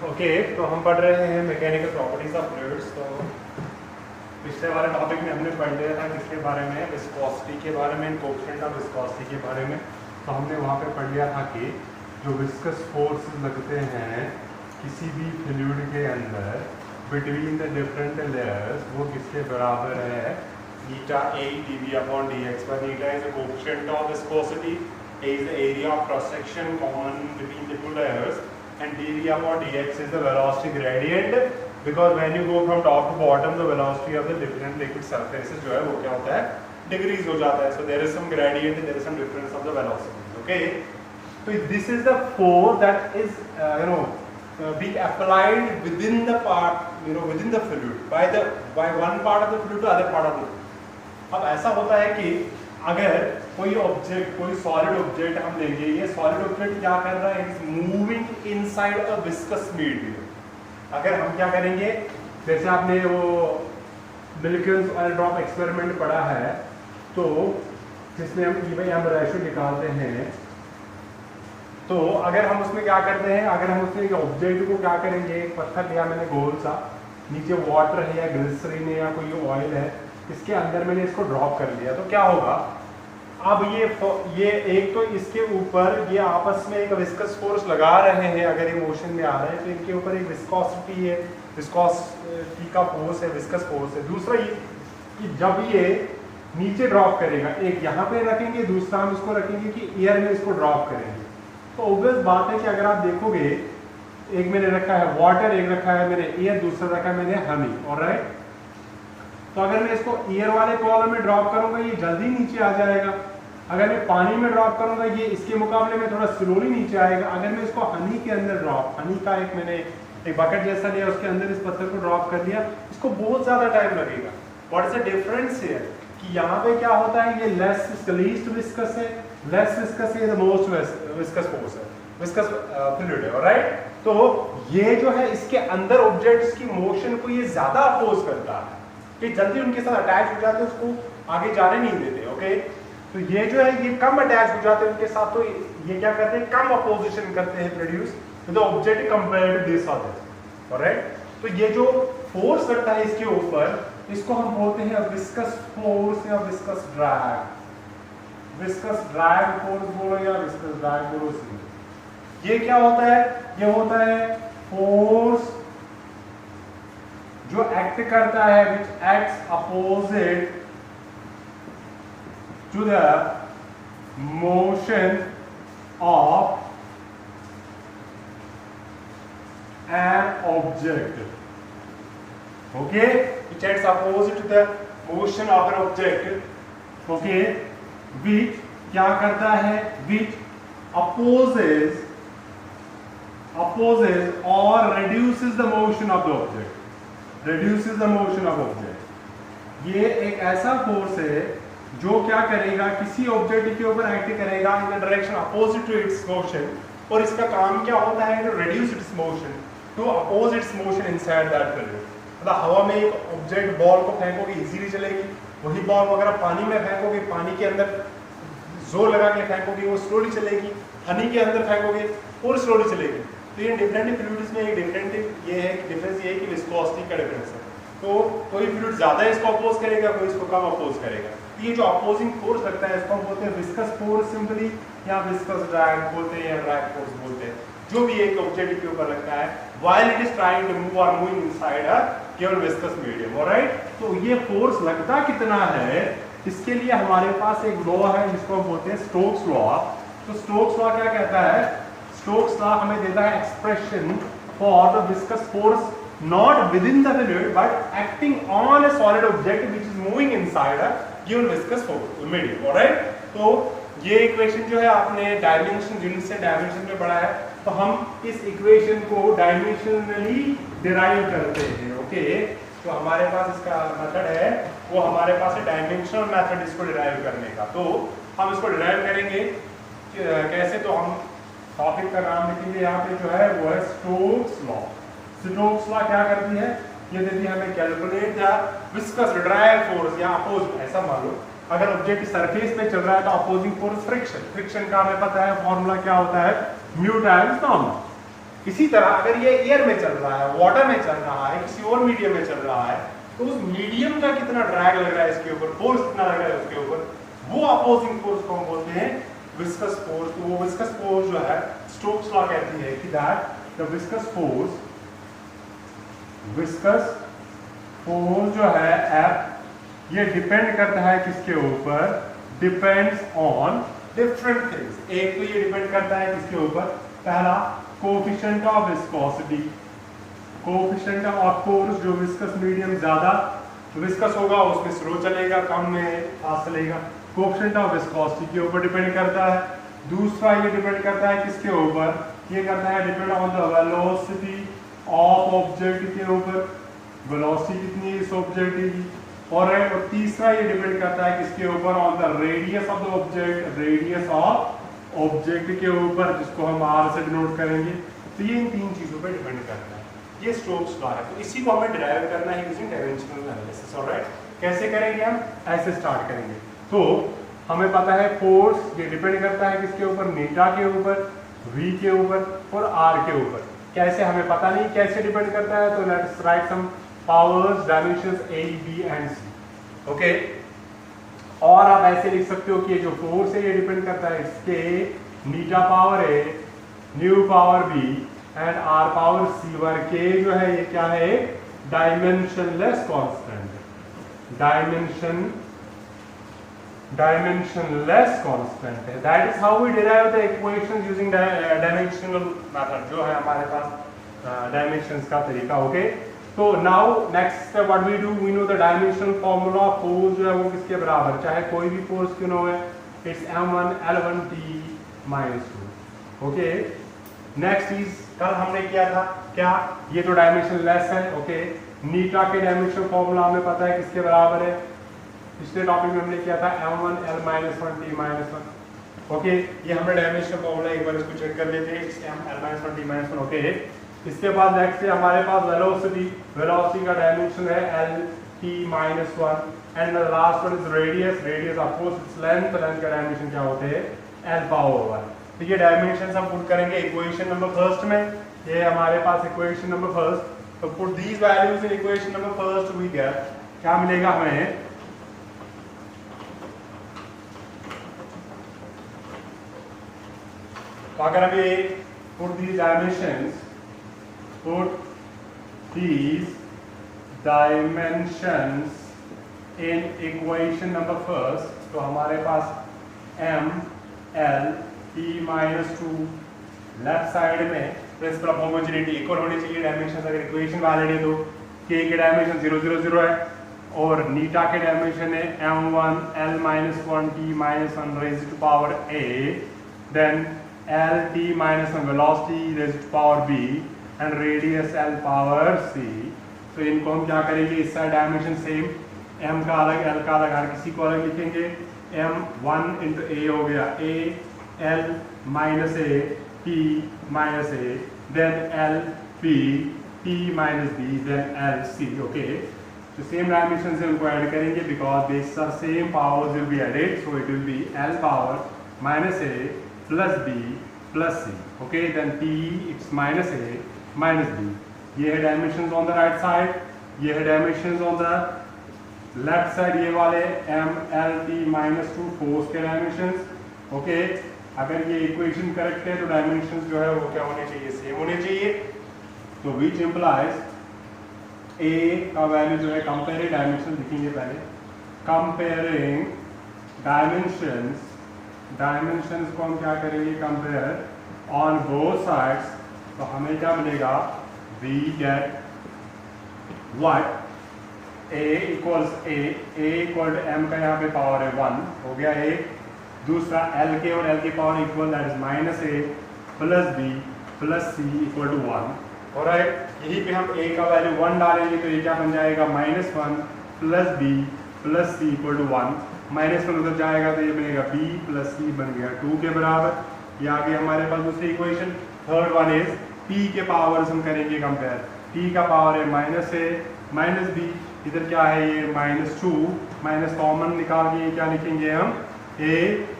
Okay तो हम पढ़ रहे हैं मैकेनिकल प्रॉपर्टीज ऑफ फ्लूइड्स। तो पिछले वाले टॉपिक में हमने पढ़ लिया था किसके बारे में, विस्कोसिटी के बारे में, कोएफिशिएंट ऑफ विस्कोसिटी के बारे में। तो हमने वहाँ पे पढ़ लिया था कि जो विस्कस फोर्स लगते हैं किसी भी फ्लूइड के अंदर बिटवीन द डिफरेंट लेयर्स वो किसके बराबर है, ईटा ए dV upon dx, where eta is the coefficient of viscosity, A is the area of cross section common between the two layers, and dV upon dx is the velocity gradient, because when you go from top to bottom the velocity of the different liquid surfaces जो है वो क्या होता है, decrease हो जाता है. So there is some gradient, there is some difference of the velocities. Okay, so this is the force that is being applied within the part, within the fluid by one part of the fluid to other part of the fluid. अब ऐसा होता है कि अगर कोई object, कोई solid object हम लेंगे, ये सॉलिड ऑब्जेक्ट क्या कर रहा है, is moving inside a viscous medium. अगर हम क्या करेंगे, जैसे आपने वो मिल्कियंस ऑयल ड्रॉप एक्सपेरिमेंट पढ़ा है, तो जिसमें हम E/m रेशियो निकालते हैं, तो अगर हम उसमें क्या करते हैं, अगर हम उसमें ऑब्जेक्ट को क्या करेंगे, एक पत्थर लिया मैंने गोल सा, नीचे वाटर है या ग्लिसरीन है या कोई ऑयल है, इसके अंदर मैंने इसको ड्रॉप कर लिया, तो क्या होगा, अब ये एक तो इसके ऊपर ये आपस में एक विस्कस फोर्स लगा रहे हैं, अगर ये मोशन में आ रहे हैं तो इनके ऊपर एक विस्कोसिटी है, विस्कोसिटी का फोर्स है, विस्कस फोर्स है. दूसरा ये कि जब ये नीचे ड्रॉप करेगा, एक यहाँ पे रखेंगे, दूसरा हम इसको रखेंगे कि एयर में इसको ड्रॉप करेंगे, तो ऑब्वियस बात है कि अगर आप देखोगे, एक मैंने रखा है वाटर, एक रखा है मैंने एयर, दूसरा रखा है मैंने हनी. ऑलराइट, तो अगर मैं इसको एयर वाले कॉलम में ड्रॉप करूंगा ये जल्दी नीचे आ जाएगा. अगर मैं पानी में ड्रॉप करूंगा ये इसके मुकाबले में थोड़ा स्लोली नीचे आएगा. अगर मैं इसको हनी के अंदर ड्रॉप, हनी का एक मैंने एक बकेट जैसा लिया, उसके अंदर इस पत्थर को ड्रॉप कर दिया, इसको बहुत ज्यादा टाइम लगेगा. What is the difference here, कि यहाँ पे क्या होता है, ये लेस लीस्ट विस्कस है, लेस विस्कस है, मोस्ट विस्कस फोर्स है, विस्कस फ्लूइड है. ऑलराइट, तो ये जो है इसके अंदर ऑब्जेक्ट्स की मोशन को ये ज्यादा अपोज करता है कि जल्दी उनके साथ अटैच हो जाते हैं, उसको आगे जाने नहीं देते. ओके, तो ये जो है ये कम अटैच हो जाते हैं उनके साथ, तो ये क्या करते हैं, कम अपोजिशन करते हैं produce to the object compared to this other. Alright, तो ये जो फोर्स करता है इसके ऊपर, इसको हम बोलते हैं विस्कस फोर्स या viscous drag. Viscous drag force बोलो या विस्कस ड्रैग बोलो. ये क्या होता है, ये होता है फोर्स जो एक्ट करता है, which acts opposite to the motion of an object. Okay, which acts opposite to the motion of an object. Okay, which क्या करता है, which opposes or reduces the motion of the object. Reduces the motion of object. ये एक ऐसा force है जो क्या करेगा, किसी ऑब्जेक्ट के ऊपर एक्ट करेगा in the direction opposite to its motion, और इसका काम क्या होता है, to reduce its motion, to oppose its motion inside that fluid. मतलब हवा में एक ऑब्जेक्ट, बॉल को फेंकोगे इजीली चलेगी, वही बॉल अगर आप पानी में फेंकोगे, पानी के अंदर जोर लगा के फेंकोगे वो स्लोली चलेगी, हनी के अंदर फेंकोगे और स्लोली चलेगी. तो ये डिफरेंट फ्लूइड्स में एक डिफरेंट ये है, डिफरेंस ये है कि विस्कोसिटी का डिफरेंस है. तो कोई फ्लूइड ज्यादा इसको अपोज करेगा, कोई इसको कम अपोज करेगा. ये जो अपोजिंग फोर्स लगता है इसको हम बोलते हैं विस्कस फोर्स सिंपली, या विस्कस ड्रैग बोलते हैं, या ड्रैग फोर्स बोलते हैं, जो भी एक ऑब्जेक्ट के ऊपर लगता है while it is trying to move और moving inside a given viscous medium. Alright, तो ये फोर्स लगता कितना है, इसके लिए हमारे पास एक लॉ है जिसको हम बोलते हैं स्टोक्स लॉ. तो स्टोक्स लॉ क्या कहता है, स्टोक्स लॉ हमें देता है expression for the viscous force not within the fluid but acting on a solid object which is moving inside a given viscous medium. Alright, तो ये इक्वेशन जो है आपने डायमेंशन यूनिट से डायमेंशन में पढ़ा है, तो हम इस इक्वेशन को डायमेंशनली डिराइव करते हैं. ओके, तो हमारे पास इसका मेथड है, वो हमारे पास है डायमेंशनल मेथड इसको डिराइव करने का. तो हम इसको डिराइव करेंगे कैसे, तो हम टॉपिक का नाम लिखेंगे यहाँ पे जो है वो है स्टोक्स लॉ. स्टोक्स लॉ क्या करती है, ये देती है हमें calculate the viscous drive force या अपोज. ऐसा मान लो अगर ऑब्जेक्ट सरफेस पे चल रहा है तो अपोजिंग फोर्स फ्रिक्शन, फ्रिक्शन का हमें पता है फॉर्मूला क्या होता है, म्यू टाइम्स नॉर्मल. इसी तरह अगर ये एयर में चल रहा है, वाटर में चल रहा है, किसी और मीडियम में चल रहा है, तो उस मीडियम का कितना ड्रैग लग रहा है इसके ऊपर, फोर्स कितना लग रहा है उसके ऊपर, वो अपोजिंग फोर्स को हम बोलते हैं विस्कस फोर्स। तो वो विस्कस फोर्स जो है स्टोक्स लॉ कहती है कि दैट द विस्कस फोर्स जो है F, ये डिपेंड करता है किसके ऊपर, डिपेंड्स ऑन डिफरेंट थिंग्स। एक तो ये डिपेंड करता है किसके ऊपर, पहला coefficient of viscosity, coefficient of course, जो विस्कस मीडियम ज्यादा विस्कस होगा उसमें स्लो चलेगा, कम में फास्ट चलेगा, कोएफिशिएंट ऑफ विस्कोसिटी के ऊपर डिपेंड करता है। दूसरा ये डिपेंड करता है किसके ऊपर, ये करता है depend on the velocity of object के ऊपर, वेलोसिटी कितनी है इस ऑब्जेक्ट की। और तीसरा ये डिपेंड करता है किसके ऊपर, on the radius of the object, radius of object के ऊपर, जिसको हम आर से डिनोट करेंगे। तो ये इन तीन चीजों पर डिपेंड करता है। ये स्टोक्स लॉ है, तो इसी को हमें डिराइव करना है यूजिंग डायमेंशनल एनालिसिस। ऑलराइट, कैसे करेंगे हम, ऐसे स्टार्ट करेंगे। तो हमें पता है फोर्स ये डिपेंड करता है किसके ऊपर, नीटा के ऊपर, वी के ऊपर और आर के ऊपर। कैसे हमें पता नहीं कैसे डिपेंड करता है, तो let's write some powers, dimensions A, B and C। Okay, और आप ऐसे लिख सकते हो कि ये जो फोर्स है ये डिपेंड करता है इसके eta power A, nu power B and R power C, where K जो है ये क्या है, डायमेंशनलेस कांस्टेंट, डायमेंशनलेस कांस्टेंट है। That is how we derive the equations using dimensional method, जो है हमारे पास डायमेंशंस का तरीका। ओके, तो now next step what we do, we know the dimensional formula of force जो है वो किसके बराबर, चाहे कोई भी फोर्स क्यों ना हो, it's m1 l1 t minus 2। Okay, next is कल हमने किया था क्या, ये तो डायमेंशनलेस है। ओके, नीटा के डायमेंशनल फार्मूला हमें पता है किसके बराबर है, पिछले टॉपिक में हमने किया था m1 l minus 1 t minus 1। Okay, ये हमने डायमेंशनल फार्मूला एक बार इसको चेक कर लेते हैं, it's m l minus 1 t minus 1। Okay, इसके बाद नेक्स्ट है हमारे पास वेलोसिटी, वेलोसिटी का डायमेंशन है l t minus 1 and the last one is radius, radius of course its length, length का डायमेंशन क्या होते हैं l पावर 1। तो ये डायमेंशंस हम पुट करेंगे इक्वेशन नंबर फर्स्ट में, ये हमारे पास इक्वेशन नंबर फर्स्ट। तो put these values in equation number first, we get क्या मिलेगा हमें, तो अगर हम ये put these dimensions, put these dimensions in equation number first, तो हमारे पास m l t minus 2 left side में प्रिंसिपल ऑफ होमोजेनिटी इक्वल होनी चाहिए डायमेंशन। अगर इक्वेशन वैलिड है तो k के डायमेंशन 0 0 0 है और नीटा के डायमेंशन है m1 l minus 1 t minus 1 raised to power a, then l t minus 1 velocity raised to power b and radius l power c। तो इनको हम क्या करेंगे, इस साइड डायमेंशन सेम, m का अलग l का अलग, हर किसी को अलग लिखेंगे। m1 इंटू a हो गया a l minus a t minus a, then l p t minus b, then l c। Okay, तो सेम डायमेंशन से उनको ऐड करेंगे because this are same powers will be added, so it will be l power minus a plus b plus c। Okay, then t it's minus a minus b। ये है dimensions on the right side, ये है dimensions on the left side, ये वाले m l t minus 2 force के dimensions. Okay, अगर ये equation correct है तो डायमेंशंस जो है वो क्या होने चाहिए, सेम होने चाहिए। तो विच इम्प्लाइज a का वैल्यू जो है कंपेयरिंग डायमेंशन लिखेंगे पहले, कंपेयरिंग डायमेंशंस, डायमेंशंस को हम क्या करेंगे कंपेयर ऑन बोथ साइड्स। तो हमें क्या मिलेगा, we get what, a equals a equal m का यहाँ पे पावर है 1 हो गया a, दूसरा l के और l के power equal, that is minus a plus b plus c equal to 1। Alright, यहीं पे हम a का वैल्यू 1 डालेंगे तो ये क्या बन जाएगा, minus 1 plus b plus c equal to 1, minus 1 उधर जाएगा तो ये बनेगा b प्लस c बन गया 2 के बराबर। ये आ गई हमारे पास दूसरी equation. Third one is p के पावर्स हम करेंगे कंपेयर, p का पावर है माइनस a माइनस b, इधर क्या है ये माइनस 2, माइनस कॉमन निकाल के क्या लिखेंगे हम, a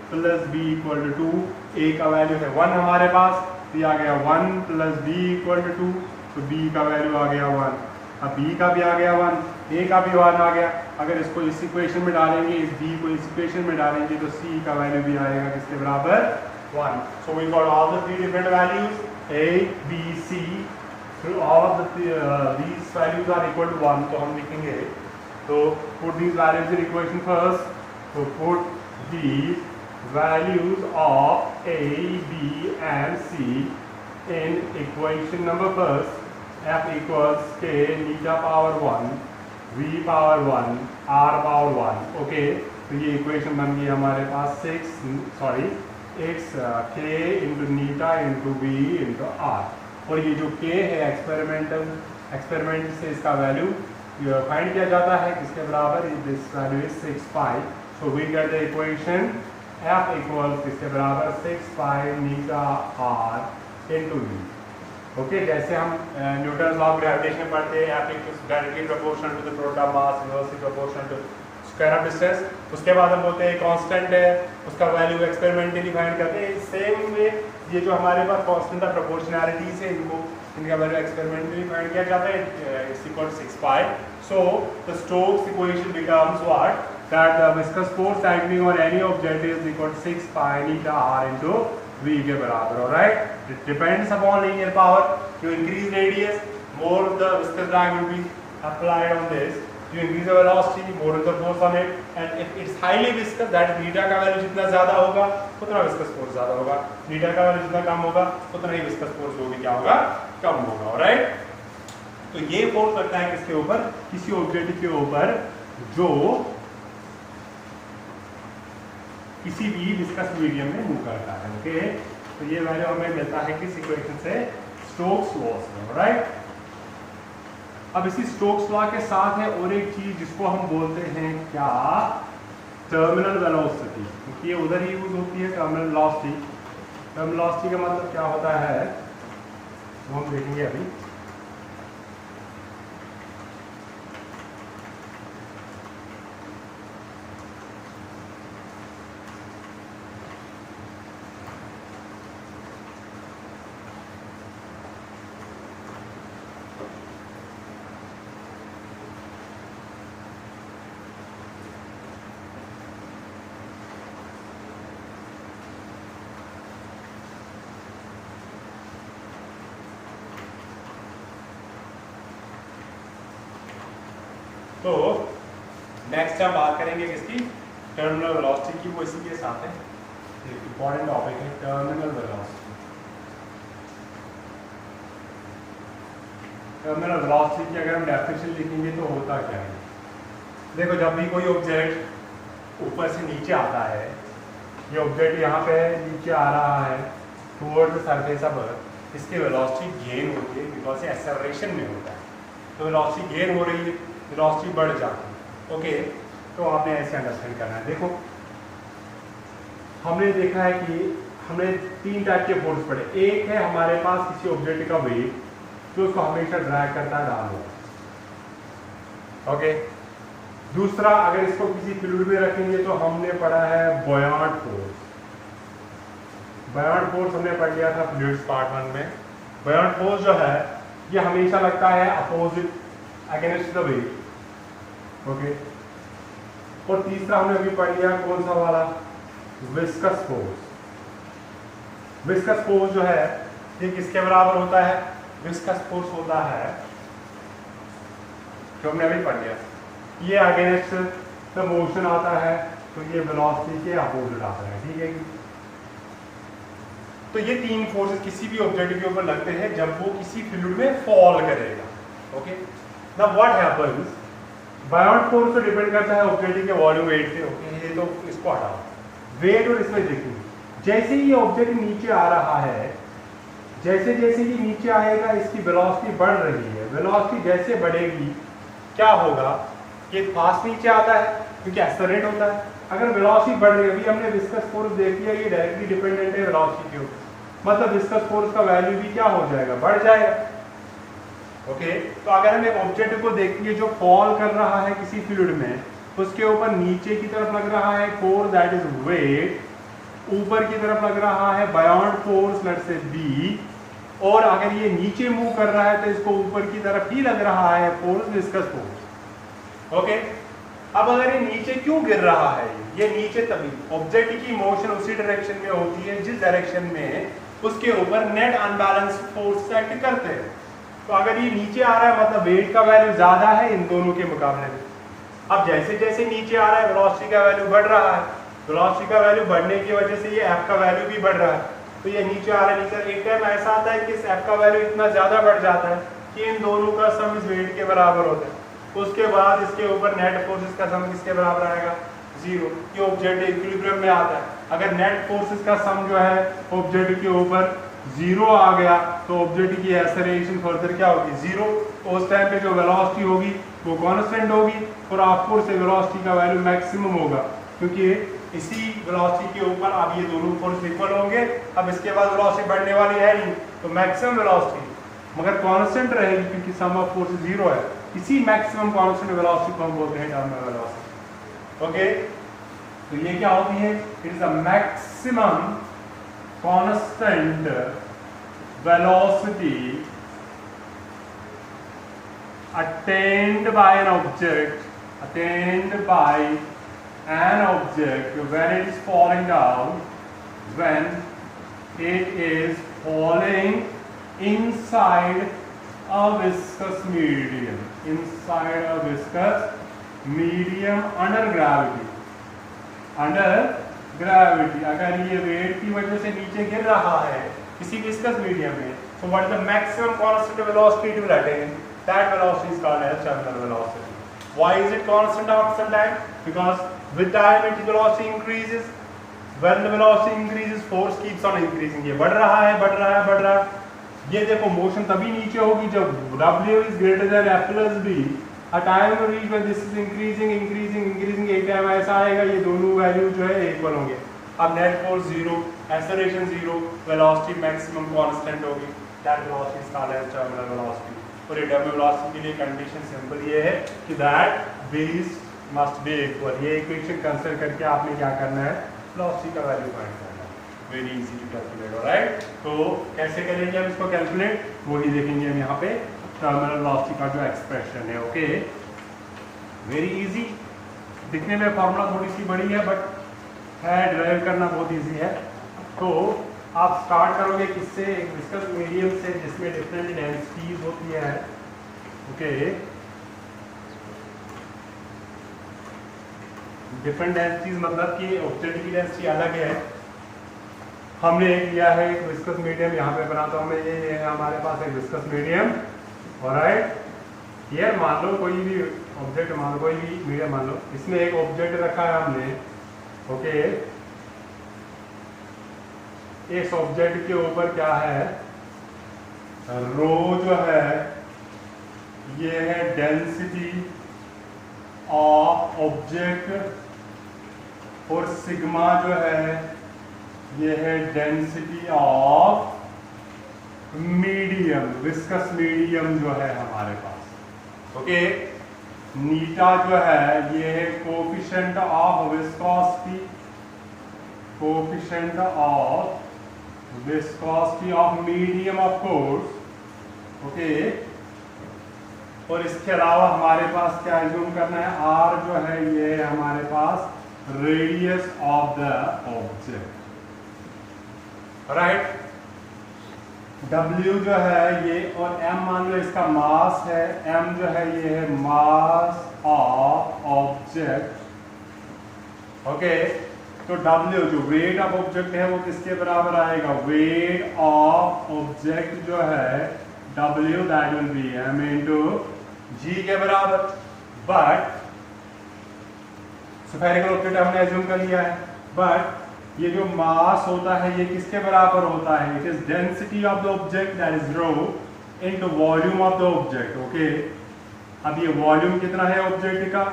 plus b equal to 2। a का वैल्यू है 1 हमारे पास, तो ये आ गया 1 प्लस बी इक्वल टू 2, तो बी का वैल्यू आ गया 1। अब बी का भी आ गया 1, ए का भी 1 आ गया। अगर इसको इस इक्वेशन में डालेंगे, इस बी को इस इक्वेशन में डालेंगे, तो सी का वैल्यू भी आएगा किसके बराबर 1। So we got all the 3 different values A B C, all of these values are equal to 1, तो हम लिखेंगे, तो put these values in equation first, so put these values of a b and c in equation number first, f equals k neta power 1 v power 1 r power 1, okay। तो ये equation बन गई हमारे पास x k into नीटा into v into r, और ये जो k है experiment से इसका वैल्यू फाइंड किया जाता है किसके बराबर, this value is 6 pi. So we get the equation f equals किसके बराबर 6 pi eta r into v, okay. जैसे हम न्यूटन लॉ ऑफ ग्रेविटेशन में पढ़ते हैं, f equals directly proportional to the total mass inversely proportional to square of distance. उसके बाद हम बोलते हैं कांस्टेंट है, उसका वैल्यू एक्सपेरिमेंटली फाइंड करते हैं। सेम वे ये जो हमारे पास कांस्टेंट है प्रोपोर्शनैलिटी से इनका वैल्यू एक्सपेरिमेंटली फाइंड किया जाता है, it's equal to 6 pi. So the Stokes equation becomes what, that the viscous force acting on any object is equal to 6 pi eta r into v के बराबर, alright. It depends upon linear power. You increase radius, more the viscous drag will be applied on this. You increase the velocity, more is the force on it, and if it's highly viscous, that beta का value जितना ज़्यादा होगा उतना viscous force ज़्यादा होगा, beta का value जितना कम होगा उतना ही विस्कस फोर्स जो भी क्या होगा कम होगा, ऑलराइट। तो ये फोर्स लगता है किसके ऊपर, किसी ऑब्जेक्ट के ऊपर जो किसी भी विस्कस मीडियम में मूव करता है, ओके। तो ये वैल्यू हमें मिलता है किस इक्वेशन से, स्टोक्स लॉ से, राइट। अब इसी स्टोक्स लॉ के साथ है और एक चीज जिसको हम बोलते हैं क्या, टर्मिनल वेलोसिटी, क्योंकि ये उधर ही यूज होती है टर्मिनल वेलोसिटी। टर्मिनल वेलोसिटी का मतलब क्या होता है वो हम देखेंगे अभी। तो नेक्स्ट हम बात करेंगे किसकी, टर्मिनल वेलोसिटी की। वो इसी के साथ है, एक इंपॉर्टेंट टॉपिक है टर्मिनल वेलोसिटी। टर्मिनल वेलोसिटी की अगर हम डेफिनेशन लिखेंगे तो होता क्या है, देखो जब भी कोई ऑब्जेक्ट ऊपर से नीचे आता है, ये ऑब्जेक्ट यहाँ पे नीचे आ रहा है toward the surface of earth, इसकी वेलोसिटी गेन होती है बिकॉज ये एक्सेलरेशन में होता है। तो वेलोसिटी गेन हो रही है, वेलोसिटी बढ़ जाती है, ओके। तो आपने ऐसे अंडरस्टैंड करना है। देखो हमने देखा है कि हमने 3 टाइप के फोर्स पढ़े। एक है हमारे पास किसी ऑब्जेक्ट का वेट जो उसको हमेशा ड्रैग करता है डाउनवर्ड, ओके। दूसरा, अगर इसको किसी फ्लूइड में रखेंगे तो हमने पढ़ा है बॉयंट फोर्स। बॉयंट फोर्स हमने पढ़ लिया था फ्लूइड्स पार्ट 1 में। बॉयंट फोर्स जो है ये हमेशा लगता है opposite against the weight, okay. और तीसरा हमने अभी पढ़ लिया कौन सा वाला, विस्कस फोर्स। विस्कस फोर्स जो है ये किसके बराबर होता है, विस्कस फोर्स होता है जो हमने अभी पढ़ लिया, ये अगेंस्ट द मोशन आता है, तो ये वेलोसिटी के अपोजिट आता है, ठीक है। तो ये 3 फोर्सेस किसी भी ऑब्जेक्ट के ऊपर लगते हैं जब वो किसी फ्लूइड में फॉल करेगा, okay. Now what happens, बायोंट force तो डिपेंड करता है ऑब्जेक्ट के वॉल्यूम वेट पे, ओके। ये तो इसको हटाओ, वेट और इसमें देखिए, जैसे ही ये ऑब्जेक्ट नीचे आ रहा है, जैसे जैसे ये नीचे आएगा इसकी वेलोसिटी बढ़ रही है। वेलोसिटी जैसे बढ़ेगी क्या होगा, ये फास्ट नीचे आता है क्योंकि एक्सेलरेट होता है। अगर वेलोसिटी बढ़ रही है, अभी हमने विस्कस फोर्स देख लिया, ये डायरेक्टली डिपेंडेंट है वेलोसिटी के ऊपर, मतलब विस्कस फोर्स का वैल्यू भी क्या हो जाएगा, बढ़ जाएगा, ओके। तो अगर हम एक ऑब्जेक्ट को देखेंगे जो फॉल कर रहा है किसी फ्लूइड में, उसके ऊपर नीचे की तरफ लग रहा है फोर्स दैट इज वेट, ऊपर की तरफ लग रहा है बायॉन्ड फोर्स लेट से बी, और अगर ये नीचे मूव कर रहा है तो इसको ऊपर की तरफ ही लग रहा है फोर्स, विस्कस फोर्स। ओके, अब अगर ये नीचे क्यों गिर रहा है, ये नीचे तभी ऑब्जेक्ट की मोशन उसी डायरेक्शन में होती है जिस डायरेक्शन में उसके ऊपर नेट अनबैलेंस फोर्स एक्ट करते हैं। तो अगर ये नीचे आ रहा है मतलब वेट का वैल्यू ज्यादा है इन दोनों के मुकाबले में। अब जैसे जैसे नीचे आ रहा है वेलोसिटी का वैल्यू बढ़ रहा है, वेलोसिटी का वैल्यू बढ़ने की वजह से ये एफ का वैल्यू भी बढ़ रहा है, तो ये नीचे आ रहा है नीचे। एक टाइम ऐसा आता है कि इस एफ का वैल्यू इतना ज्यादा बढ़ जाता है कि इन दोनों का सम इस वेट के बराबर होता है। उसके बाद इसके ऊपर नेट फोर्सेस का सम किसके बराबर आएगा, जीरो। ये ऑब्जेक्ट इक्विलिब्रियम में आता है। अगर नेट फोर्सेस का सम जो है ऑब्जेक्ट के ऊपर जीरो आ गया तो ऑब्जेक्ट की एक्सेलरेशन फर्दर क्या होगी, जीरो। तो उस टाइम पे जो वेलोसिटी होगी वो कांस्टेंट होगी और आपको से वेलोसिटी का वैल्यू मैक्सिमम होगा, क्योंकि इसी वेलोसिटी के ऊपर अब ये दोनों फोर्स इक्वल होंगे। अब इसके बाद वेलोसिटी बढ़ने वाली है नहीं, तो मैक्सिमम वेलोसिटी मगर कांस्टेंट रहेगी क्योंकि सम ऑफ फोर्स जीरो है। इसी मैक्सिमम कांस्टेंट वेलोसिटी को हम बोलते हैं टर्मिनल वेलोसिटी। ओके, तो ये क्या होती है, it is a maximum constant velocity attained by an object when it is falling down, when it is falling inside a viscous medium, under gravity। अगर ये वेट की वजह से नीचे गिर रहा है किसी विस्कस मीडियम में, so what is the maximum constant velocity it will attain? That velocity is called as terminal velocity. Why is it constant after some time? Because with time its velocity increases. When the velocity increases, force keeps on increasing. ये बढ़ रहा है। ये देखो motion तभी नीचे होगी जब W is greater than F plus B. A time will reach when this is increasing. एक टाइम ऐसा आएगा ये दोनों वैल्यू जो है इक्वल होंगे। अब net force zero, acceleration zero, velocity maximum constant होगी। That velocity is called as terminal velocity. और ये टर्मिनल वेलोसिटी के लिए कंडीशन सिंपल ये है कि that base must be equal. ये इक्वेशन कंसीडर करके आपने क्या करना है, वेलोसिटी का वैल्यू फाइंड करना है। Very easy to calculate, alright. तो कैसे करेंगे हम इसको कैलकुलेट, वही देखेंगे हम यहाँ पे टर्मिनल वेलोसिटी का जो एक्सप्रेशन है। Okay, very easy. दिखने में फॉर्मूला थोड़ी सी बड़ी है बट है, ड्राइव करना बहुत इजी है। तो आप स्टार्ट करोगे किससे, एक विस्कस मीडियम से जिसमें डिफरेंट डेंसिटीज होती है। ओके, डिफरेंट डेंसिटीज मतलब कि ऑब्जेक्ट की डेंसिटी अलग है। हमने एक लिया है एक विस्कस मीडियम, यहाँ पे बनाता हूँ मैं, ये है हमारे पास एक विस्कस मीडियम। ऑलराइट, ये मान लो कोई भी ऑब्जेक्ट, मान लो कोई भी मीडियम मान लो, इसमें एक ऑब्जेक्ट रखा है हमने। ओके, इस ऑब्जेक्ट के ऊपर क्या है, रो जो है ये है डेंसिटी ऑफ ऑब्जेक्ट, और सिग्मा जो है ये है density of medium, viscous medium जो है हमारे पास। ओके, नीटा जो है ये है coefficient of viscosity, coefficient of viscosity of medium of course. Okay, और इसके अलावा हमारे पास क्या एज्यूम करना है, आर जो है ये है हमारे पास radius of the object, right. W जो है ये, और एम मान लो इसका मास है, एम जो है ये है मास ऑफ ऑब्जेक्ट। ओके, तो W जो वेट ऑफ ऑब्जेक्ट है वो किसके बराबर आएगा, वेट ऑफ ऑब्जेक्ट जो है W that will be m into g के बराबर। बट स्फेरिकल ऑब्जेक्ट हमने एज्यूम कर लिया है, बट ये जो मास होता है ये किसके बराबर होता है, it is density of the object that is rho into volume of the object. Okay, अब ये वॉल्यूम कितना है ऑब्जेक्ट का,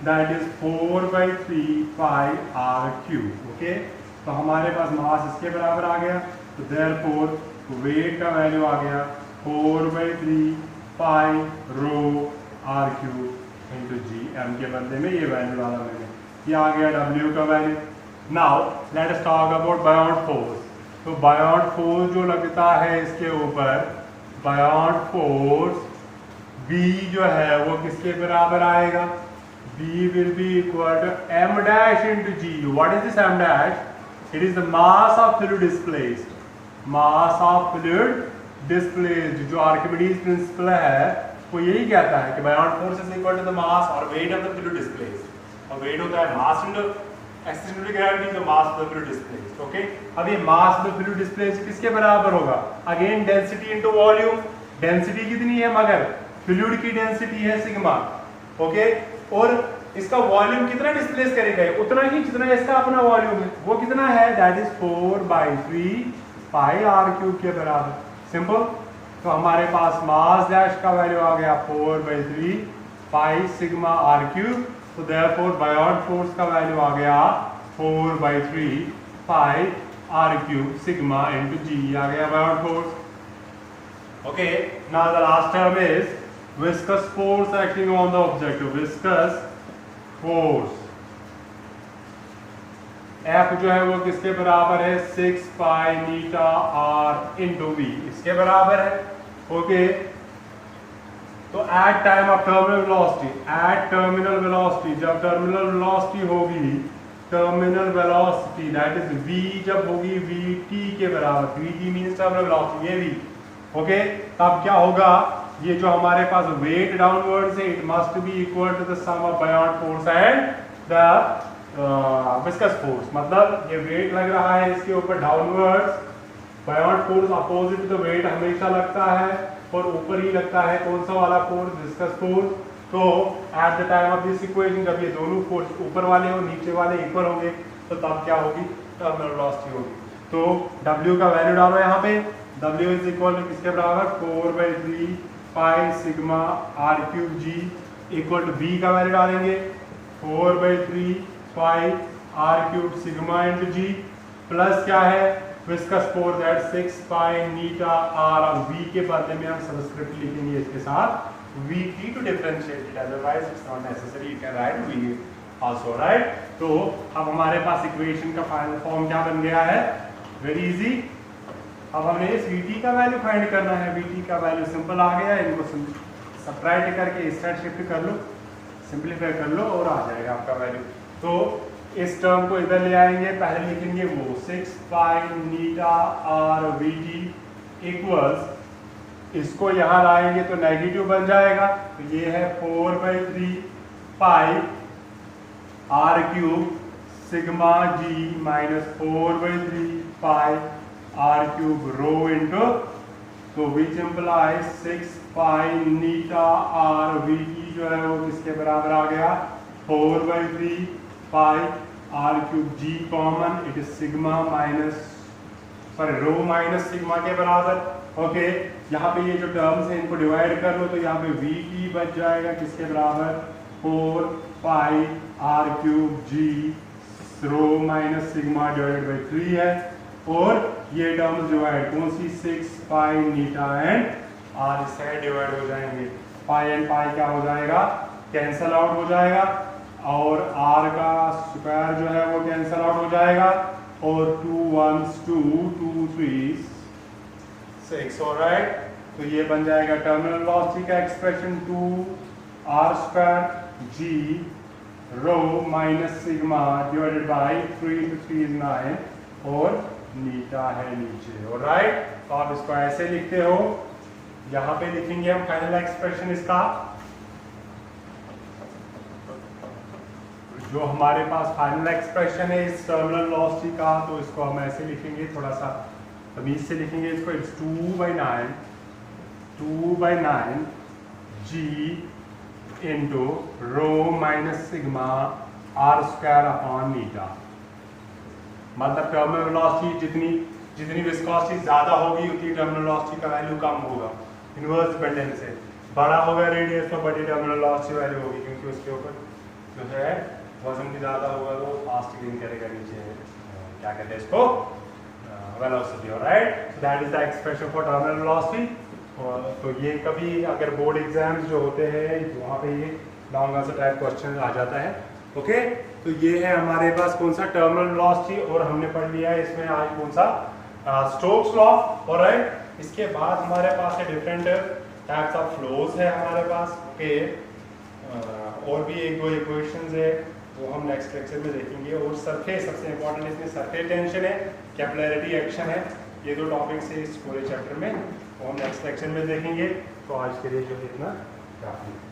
that is 4/3 pi r³। Okay, तो हमारे पास मास इसके बराबर आ गया, तो देयरफॉर वेट का वैल्यू आ गया 4/3 पाई रो r³ इनटू g। m के बदले में ये वैल्यू डाला मैंने, ये आ गया W का value. Now let us talk about buoyant force. तो बायोंड फोर्स जो लगता है इसके ऊपर, बायोंड फोर्स B जो है वो किसके बराबर आएगा? B will be equal to m dash into g. What is this m dash? It is the mass of fluid displaced. Mass of fluid displaced जो आर्किमिडीज प्रिंसिपल है वो यही कहता है कि buoyant force is equal to the mass और weight of the fluid displaced. और weight होता है मास इनटू एक्सेलरेटेड ग्रेविटी, तो mass of the fluid displaced. Okay, अब ये mass of the fluid displaced किसके बराबर होगा? Again density into volume. Density कितनी है? मगर फ्लूइड की डेंसिटी है सिग्मा। ओके, और इसका वॉल्यूम कितना डिस्प्लेस करेगा? उतना ही जितना इसका अपना वॉल्यूम है। वो कितना है? That is 4/3 pi R cube के बराबर। सिंपल। तो हमारे पास मास डैश का वैल्यू आ गया 4/3 पाई सिग्मा आर क्यूब। तो देयरफॉर बायोंड फोर्स का वैल्यू आ गया 4/3 pi R cube sigma into g आ गया buoyant force. Okay, now the last term is viscous force acting on the object. Viscous force F जो है वो किसके बराबर है? 6 pi eta r into v, इसके बराबर है। ओके, तो at time of terminal velocity, at terminal velocity, जब टर्मिनल वेलोसिटी होगी, terminal velocity that is v जब होगी vt के बराबर, vt मींस टर्मिनल वेलोसिटी, ये v। ओके, तब क्या होगा? ये जो हमारे पास वेट डाउनवर्ड है, it must be equal to the sum of buoyant force and the viscous force. मतलब ये वेट लग रहा है इसके ऊपर downwards, buoyant force opposite to the weight हमेशा लगता है, और ऊपर ही लगता है कौन सा वाला फोर्स? Viscous force. तो at the time of this equation जब ये दोनों फोर्स ऊपर वाले और नीचे वाले इक्वल होंगे तो तब क्या होगी? टर्मिनल वेलोसिटी होगी। तो W का वैल्यू डालो यहाँ पे। W इज इक्वल टू किसके बराबर? 4/3 pi sigma R cube g equal to B का वैल्यू डालेंगे 4/3 pi R cube sigma into g, plus क्या है? Viscous force that 6 pi eta R. और V के बदले में हम सबस्क्रिप्ट लिखेंगे इसके साथ VT to differentiate it, otherwise it's not necessary, you can write V also, right. तो अब हमारे पास इक्वेशन का फाइनल फॉर्म क्या बन गया है? Very easy. अब हमें इस Vt का वैल्यू फाइंड करना है। Vt का वैल्यू सिंपल आ गया, इनको सब्ट्रैक्ट करके इस साइड शिफ्ट कर लो, सिंपलीफाई कर लो और आ जाएगा आपका वैल्यू। तो इस टर्म को इधर ले आएंगे, पहले लिखेंगे वो 6 pi eta R Vt equals, इसको यहाँ लाएंगे तो नेगेटिव बन जाएगा, तो ये है 4/3 pi R cube sigma g minus 4/3 pi R cube rho into, तो which implies 6 pi eta R Vt जो है वो किसके बराबर आ गया? 4/3 pi R cube g common, it is sigma minus rho minus sigma के बराबर। ओके, यहाँ पे ये जो टर्म्स हैं इनको डिवाइड कर लो, तो यहाँ पे Vt बच जाएगा किसके बराबर? 4 pi R cube g rho minus sigma divided by 3 है, और ये टर्म्स डिवाइड कौन सी? 6 पाई नीटा एंड आर इससे डिवाइड हो जाएंगे। पाई एंड पाई क्या हो जाएगा? कैंसल आउट हो जाएगा, और आर का स्क्वायर जो है वो कैंसल आउट हो जाएगा, और 2 1s 2 2 3 6, ऑलराइट। तो ये बन जाएगा टर्मिनल वेलोसिटी का expression 2r² g rho minus sigma divided by 3 to 3 is 9 और नीटा है नीचे, ऑलराइट। तो आप इसको ऐसे लिखते हो, यहाँ पे लिखेंगे हम फाइनल एक्सप्रेशन इसका, जो हमारे पास फाइनल एक्सप्रेशन है इस टर्मिनल वेलोसिटी का, तो इसको हम ऐसे लिखेंगे, थोड़ा सा तमीज से लिखेंगे इसको। It's 2/9 g into rho minus sigma r² upon eta. मतलब टर्मिनल वेलोसिटी जितनी विस्कोसिटी ज्यादा होगी उतनी टर्मिनल वेलोसिटी का वैल्यू कम होगा, इनवर्स डिपेंडेंस से। बड़ा होगा रेडियस तो बड़ी टर्मिनल वेलोसिटी वैल्यू होगी, क्योंकि उसके ऊपर जो है वजन भी ज़्यादा होगा तो फास्ट गेन करेगा नीचे, क्या कहते हैं इसको, velocity, alright. So that is the expression for terminal velocity. तो ये कभी अगर बोर्ड एग्जाम्स जो होते हैं वहाँ पे ये लॉन्ग आंसर टाइप क्वेश्चन आ जाता है, ओके, तो ये है हमारे पास कौन सा टर्मिनल वेलोसिटी, और हमने पढ़ लिया है इसमें आज कौन सा स्टोक्स लॉ। ऑलराइट, इसके बाद हमारे पास है डिफरेंट टाइप्स ऑफ फ्लोज है हमारे पास। ओके, और भी एक दो इक्वेशंस है वो हम नेक्स्ट लेक्चर में देखेंगे। और सरफेस सबसे इंपॉर्टेंट इसमें सरफेस टेंशन है, कैपिलैरिटी एक्शन है, ये दो टॉपिक्स है इस पूरे चैप्टर में, वो हम नेक्स्ट लेक्चर में देखेंगे। तो आज के लिए जो इतना काफी है।